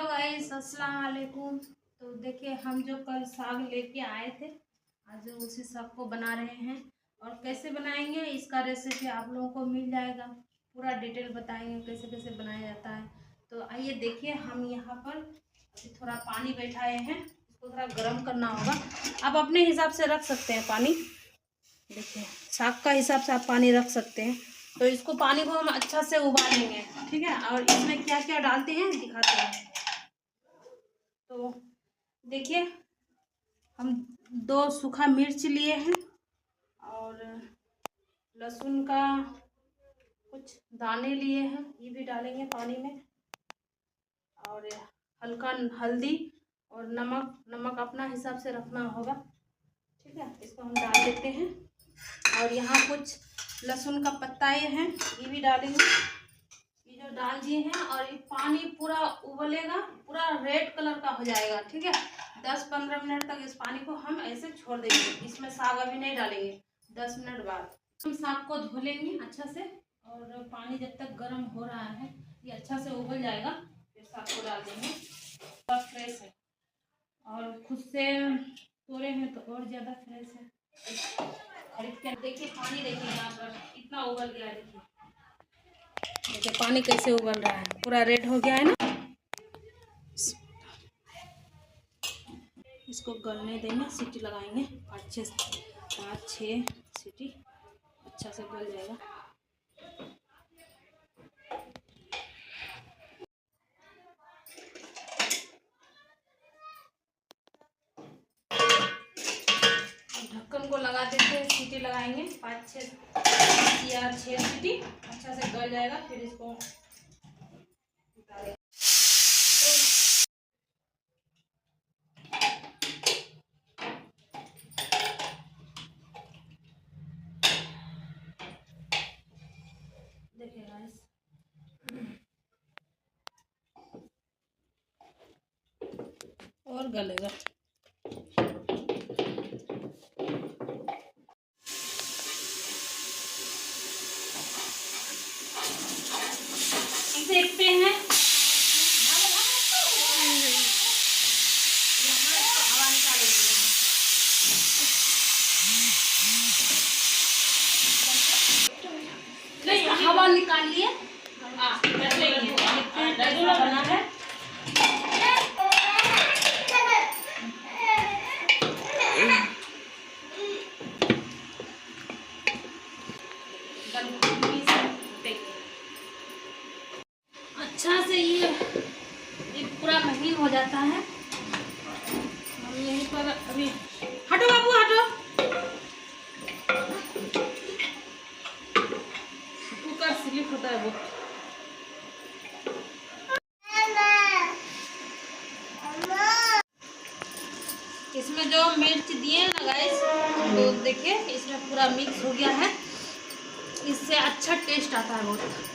Hello guys, अस्सलाम वालेकुम। तो देखिए, हम जो कल साग लेके आए थे, आज उसी साग को बना रहे हैं। और कैसे बनाएंगे इसका रेसिपी आप लोगों को मिल जाएगा। पूरा डिटेल बताएंगे कैसे कैसे बनाया जाता है। तो आइए देखिए, हम यहाँ पर अभी थोड़ा पानी बैठाए हैं, इसको थोड़ा गर्म करना होगा। आप अपने हिसाब से रख सकते हैं पानी। देखिए, साग का हिसाब से आप पानी रख सकते हैं। तो इसको पानी को हम अच्छा से उबालेंगे, ठीक है। और इसमें क्या क्या डालते हैं दिखाते हैं। तो देखिए, हम 2 सूखा मिर्च लिए हैं और लहसुन का कुछ दाने लिए हैं, ये भी डालेंगे पानी में। और हल्का हल्दी और नमक अपना हिसाब से रखना होगा, ठीक है। इसको हम डाल देते हैं। और यहाँ कुछ लहसुन का पत्ता ये हैं, ये भी डालेंगे। ये जो डाल दिए हैं और ये पानी पूरा उबलेगा, पूरा रेड कलर का हो जाएगा, ठीक है। 10-15 मिनट तक इस पानी को हम ऐसे छोड़ देंगे। इसमें साग अभी नहीं डालेंगे। 10 मिनट बाद हम साग को धो लेंगे अच्छा से। और पानी जब तक गर्म हो रहा है, ये अच्छा से उबल जाएगा, फिर साग को डाल देंगे। बहुत फ्रेश है और खुद से तोड़े हैं तो और ज़्यादा फ्रेश है। खरीद के देखिए, पानी देखिए यहाँ पर इतना उबल गया है। देखिए पानी कैसे उबल रहा है, पूरा रेड हो गया है ना। इसको गलने देंगे, सीटी लगाएंगे 5-6 सीटी, अच्छा से गल जाएगा। ढक्कन को लगा देते हैं, सीटी लगाएंगे 5 या 6 सीटी, अच्छा से गल जाएगा। फिर इसको देखिए गाइस, और गलेगा। देखते हैं, हवा निकालेंगे। नहीं, हवा निकालिए, कर लेंगे। बना है अच्छा से, ये पूरा महीन हो जाता है। हम यहीं पर अभी, हटो बाबू हटो, कुकर स्लिप होता है वो। इसमें जो मिर्च दिए ना गाइस, तो देखिए इसमें पूरा मिक्स हो गया है। इससे अच्छा टेस्ट आता है बहुत।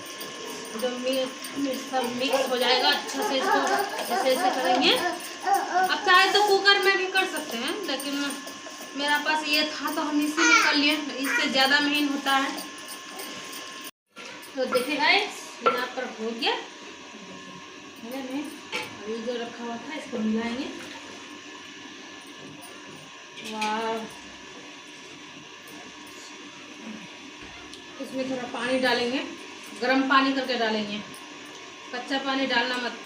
जो मिर्च सब मिक्स हो जाएगा अच्छा से, इसको ऐसे करेंगे। अब चाहे तो कुकर में भी कर सकते हैं, लेकिन मेरा पास ये था तो हम इसी में कर लिए। इससे ज़्यादा महीन होता है। तो देखिए गाइस, यहाँ पर हो गया। अभी जो रखा हुआ था इसको मिलाएंगे। वाह, इसमें थोड़ा पानी डालेंगे, गर्म पानी करके डालेंगे। कच्चा पानी डालना मत,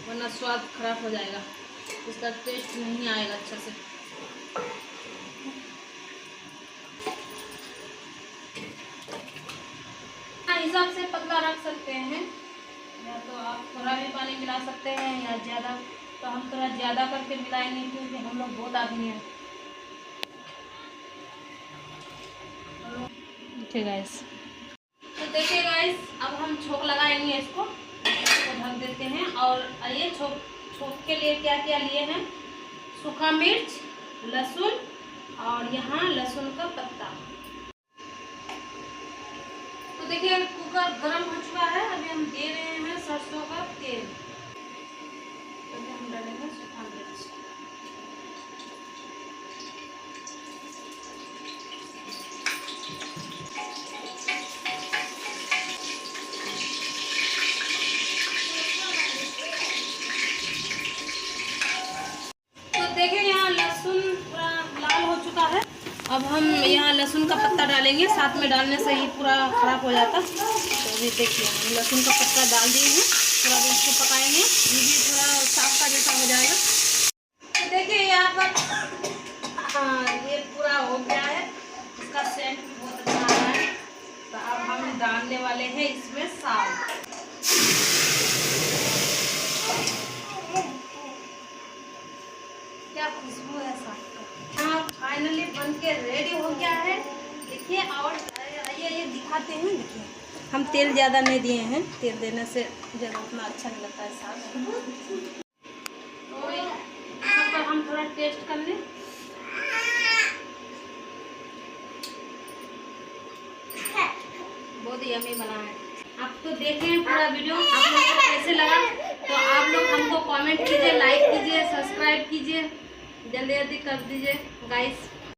वरना स्वाद खराब हो जाएगा, इसका टेस्ट नहीं आएगा अच्छा से। हिसाब से पतला रख सकते हैं, या तो आप थोड़ा भी पानी मिला सकते हैं या ज़्यादा। तो हम थोड़ा ज़्यादा करके मिलाएंगे, क्योंकि हम लोग बहुत आदमी हैं। ठीक है गाइस, तो देखिए गाइस, अब हम छोंक लगाएंगे। इसको ढक देते हैं। और ये छोंक के लिए क्या क्या लिए हैं, सूखा मिर्च, लहसुन और यहाँ लहसुन का पत्ता। तो देखिए कुकर गर्म हो चुका है। अभी हम दे रहे हैं सरसों का तेल। तो हम डालेंगे सूखा मिर्च। अब हम यहाँ लहसुन का पत्ता डालेंगे, साथ में डालने से ही पूरा ख़राब हो जाता। तो अभी देखिए हम लहसुन का पत्ता डाल दिए हैं, थोड़ा भी इसको पकाएंगे, ये भी थोड़ा साफ का जैसा हो जाएगा। तो देखिए यहाँ पर हाँ ये पूरा हो गया है, इसका सेंट भी बहुत अच्छा आ रहा है। तो अब हम डालने वाले हैं इसमें साग। क्या खुशबू है साग का। हाँ फाइनली बन के रेडी हो गया है। देखिए और ये दिखाते हैं। देखिए हम तेल ज़्यादा नहीं दिए हैं, तेल देने से ज़्यादा उतना अच्छा नहीं लगता है साग। तो यहाँ पर हम थोड़ा टेस्ट कर लें। बहुत यम्मी बना है। आप तो देखें पूरा वीडियो, आप लोगों को कैसे लगा तो आप लोग हमको कमेंट कीजिए, लाइक कीजिए, सब्सक्राइब कीजिए, जल्दी जल्दी कर दीजिए गाइस।